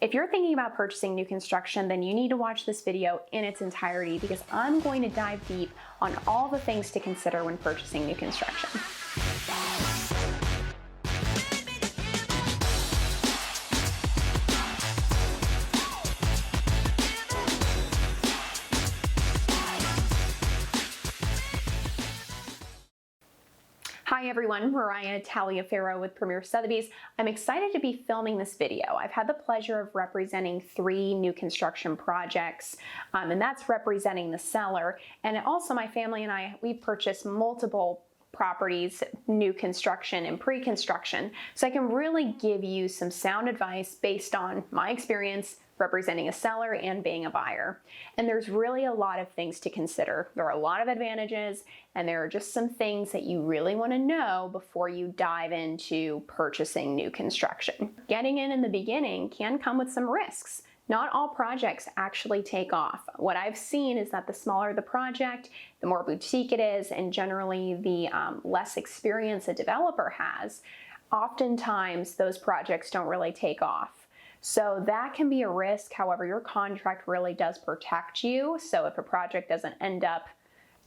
If you're thinking about purchasing new construction, then you need to watch this video in its entirety because I'm going to dive deep on all the things to consider when purchasing new construction. Hi everyone, Mariah Taliaferro with Premier Sotheby's. I'm excited to be filming this video. I've had the pleasure of representing 3 new construction projects, and that's representing the seller. And also my family and I, we purchased multiple properties, new construction and pre-construction. So I can really give you some sound advice based on my experience representing a seller and being a buyer. And there's really a lot of things to consider. There are a lot of advantages, and there are just some things that you really want to know before you dive into purchasing new construction. Getting in the beginning can come with some risks. Not all projects actually take off. What I've seen is that the smaller the project, the more boutique it is, and generally the less experience a developer has, oftentimes those projects don't really take off. So that can be a risk. However, your contract really does protect you. So if a project doesn't end up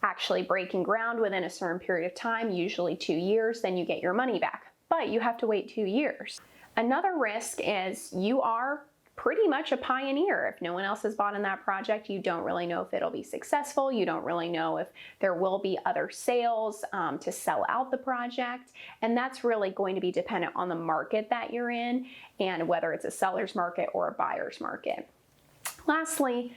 actually breaking ground within a certain period of time, usually 2 years, then you get your money back. But you have to wait 2 years. Another risk is you are pretty much a pioneer. If no one else has bought in that project, you don't really know if it'll be successful. You don't really know if there will be other sales to sell out the project. And that's really going to be dependent on the market that you're in and whether it's a seller's market or a buyer's market. Lastly,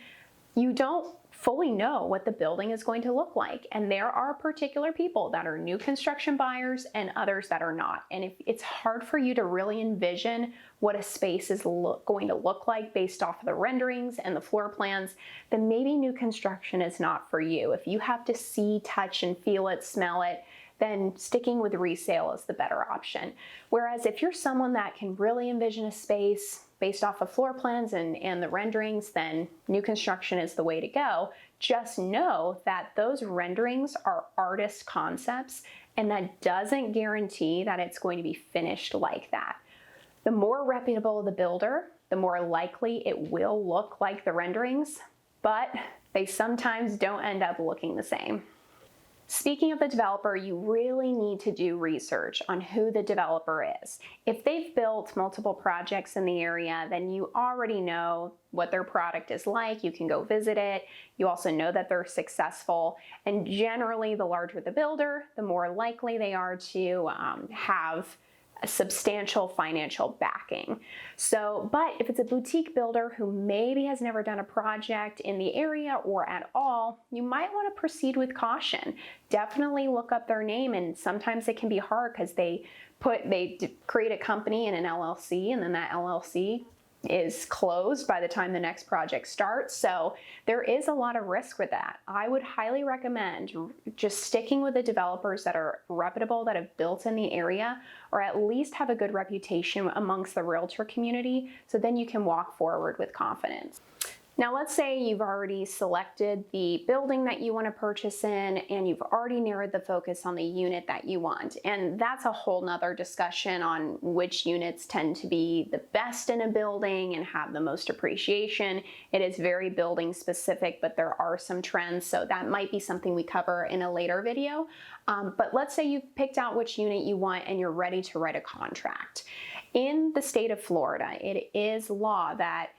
you don't fully know what the building is going to look like. And there are particular people that are new construction buyers and others that are not. And if it's hard for you to really envision what a space is going to look like based off of the renderings and the floor plans, then maybe new construction is not for you. If you have to see, touch, and feel it, smell it, then sticking with resale is the better option. Whereas if you're someone that can really envision a space based off of floor plans and the renderings, then new construction is the way to go. Just know that those renderings are artist concepts, and that doesn't guarantee that it's going to be finished like that. The more reputable the builder, the more likely it will look like the renderings, but they sometimes don't end up looking the same. Speaking of the developer, you really need to do research on who the developer is. If they've built multiple projects in the area, then you already know what their product is like. You can go visit it. You also know that they're successful. And generally, the larger the builder, the more likely they are to have a substantial financial backing. So, but if it's a boutique builder who maybe has never done a project in the area or at all, you might want to proceed with caution. Definitely look up their name, and sometimes it can be hard because they create a company in an LLC, and then that LLC is closed by the time the next project starts. So there is a lot of risk with that. I would highly recommend just sticking with the developers that are reputable, that have built in the area, or at least have a good reputation amongst the realtor community, so then you can walk forward with confidence. Now let's say you've already selected the building that you want to purchase in, and you've already narrowed the focus on the unit that you want. And that's a whole nother discussion on which units tend to be the best in a building and have the most appreciation. It is very building specific, but there are some trends, so that might be something we cover in a later video. But let's say you've picked out which unit you want and you're ready to write a contract. In the state of Florida, it is law that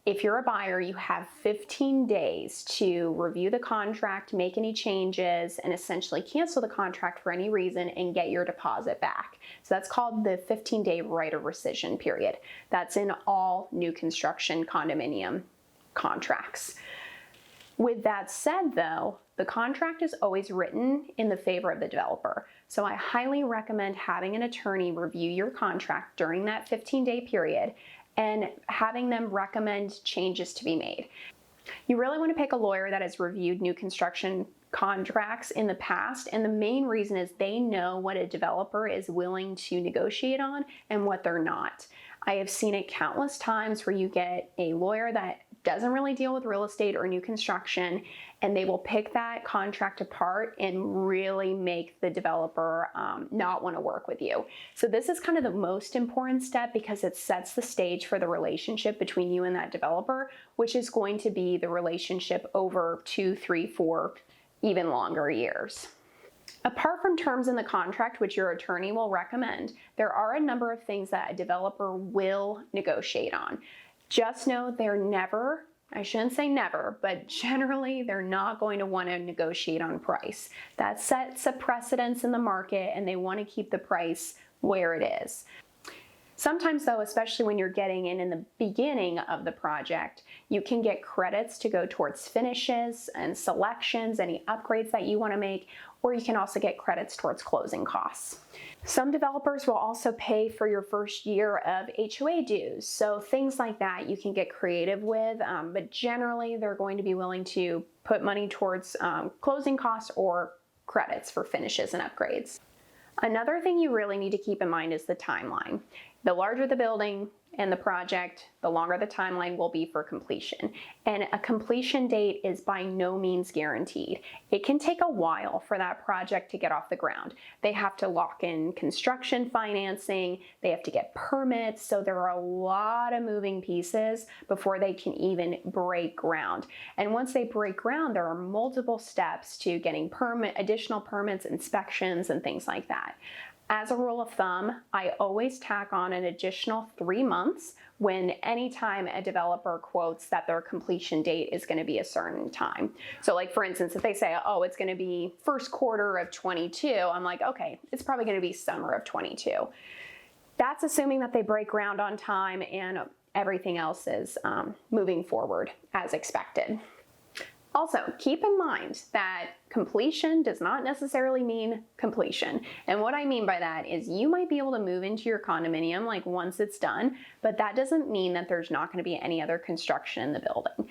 if you're a buyer, you have 15 days to review the contract, make any changes, and essentially cancel the contract for any reason and get your deposit back. So that's called the 15-day right of rescission period. That's in all new construction condominium contracts. With that said though, the contract is always written in the favor of the developer. So I highly recommend having an attorney review your contract during that 15-day period and having them recommend changes to be made. You really want to pick a lawyer that has reviewed new construction contracts in the past, and the main reason is they know what a developer is willing to negotiate on and what they're not. I have seen it countless times where you get a lawyer that doesn't really deal with real estate or new construction, and they will pick that contract apart and really make the developer not want to work with you. So this is kind of the most important step because it sets the stage for the relationship between you and that developer, which is going to be the relationship over 2, 3, 4, even longer years. Apart from terms in the contract, which your attorney will recommend, there are a number of things that a developer will negotiate on. Just know they're never, I shouldn't say never, but generally they're not going to want to negotiate on price. That sets a precedence in the market and they want to keep the price where it is. Sometimes though, especially when you're getting in the beginning of the project, you can get credits to go towards finishes and selections, any upgrades that you want to make, or you can also get credits towards closing costs. Some developers will also pay for your first year of HOA dues. So things like that you can get creative with, but generally they're going to be willing to put money towards closing costs or credits for finishes and upgrades. Another thing you really need to keep in mind is the timeline. The larger the building and the project, the longer the timeline will be for completion. And a completion date is by no means guaranteed. It can take a while for that project to get off the ground. They have to lock in construction financing, they have to get permits, so there are a lot of moving pieces before they can even break ground. And once they break ground, there are multiple steps to getting additional permits, inspections, and things like that. As a rule of thumb, I always tack on an additional 3 months when anytime a developer quotes that their completion date is going to be a certain time. So like for instance, if they say, oh, it's going to be first quarter of 22, I'm like, okay, it's probably going to be summer of 22. That's assuming that they break ground on time and everything else is moving forward as expected. Also, keep in mind that completion does not necessarily mean completion. And what I mean by that is you might be able to move into your condominium like once it's done, but that doesn't mean that there's not going to be any other construction in the building.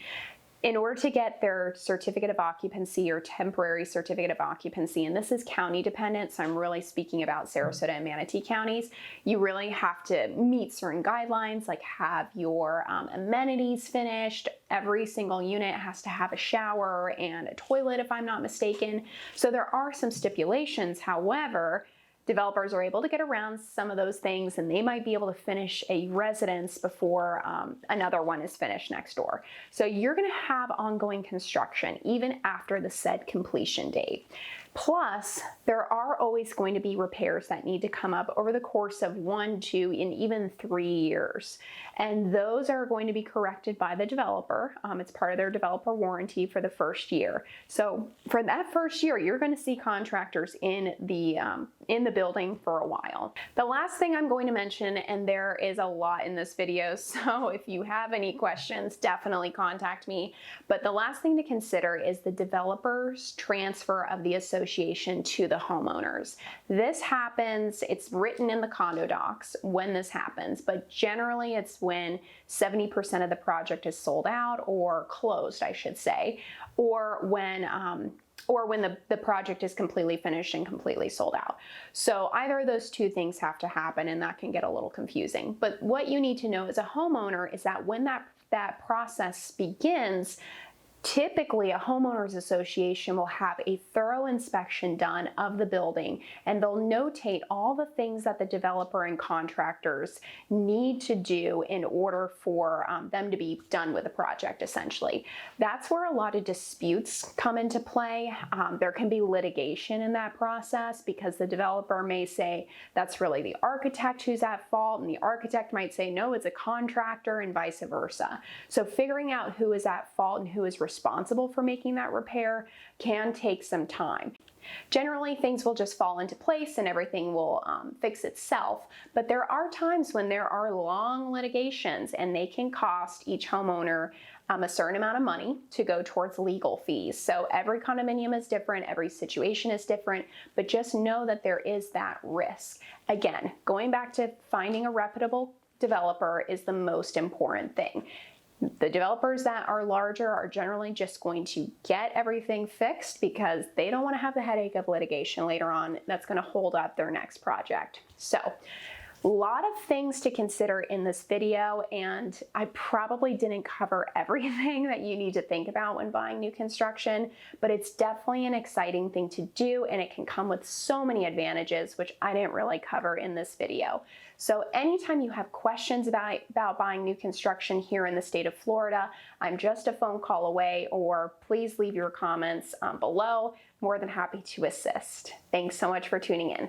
In order to get their certificate of occupancy or temporary certificate of occupancy, and this is county dependent, so I'm really speaking about Sarasota and Manatee counties, you really have to meet certain guidelines, like have your amenities finished. Every single unit has to have a shower and a toilet, if I'm not mistaken. So there are some stipulations. However, developers are able to get around some of those things and they might be able to finish a residence before another one is finished next door. So you're going to have ongoing construction even after the said completion date. Plus, there are always going to be repairs that need to come up over the course of 1, 2, and even 3 years. And those are going to be corrected by the developer. It's part of their developer warranty for the first year. So for that first year, you're going to see contractors in the building for a while. The last thing I'm going to mention, and there is a lot in this video, so if you have any questions, definitely contact me. But the last thing to consider is the developer's transfer of the association to the homeowners. This happens, it's written in the condo docs when this happens, but generally it's when 70% of the project is sold out or closed, I should say, or when the project is completely finished and completely sold out. So either of those two things have to happen, and that can get a little confusing. But what you need to know as a homeowner is that when that process begins, typically a homeowners association will have a thorough inspection done of the building, and they'll notate all the things that the developer and contractors need to do in order for them to be done with the project, essentially. That's where a lot of disputes come into play. There can be litigation in that process because the developer may say that's really the architect who's at fault, and the architect might say, no, it's a contractor, and vice versa. So figuring out who is at fault and who is responsible for making that repair can take some time. Generally, things will just fall into place and everything will fix itself, but there are times when there are long litigations and they can cost each homeowner a certain amount of money to go towards legal fees. So every condominium is different, every situation is different, but just know that there is that risk. Again, going back to finding a reputable developer is the most important thing. The developers that are larger are generally just going to get everything fixed because they don't want to have the headache of litigation later on that's going to hold up their next project. So A lot of things to consider in this video, and I probably didn't cover everything that you need to think about when buying new construction, but it's definitely an exciting thing to do, and it can come with so many advantages, which I didn't really cover in this video. So anytime you have questions about buying new construction here in the state of Florida, I'm just a phone call away, or please leave your comments below. More than happy to assist. Thanks so much for tuning in.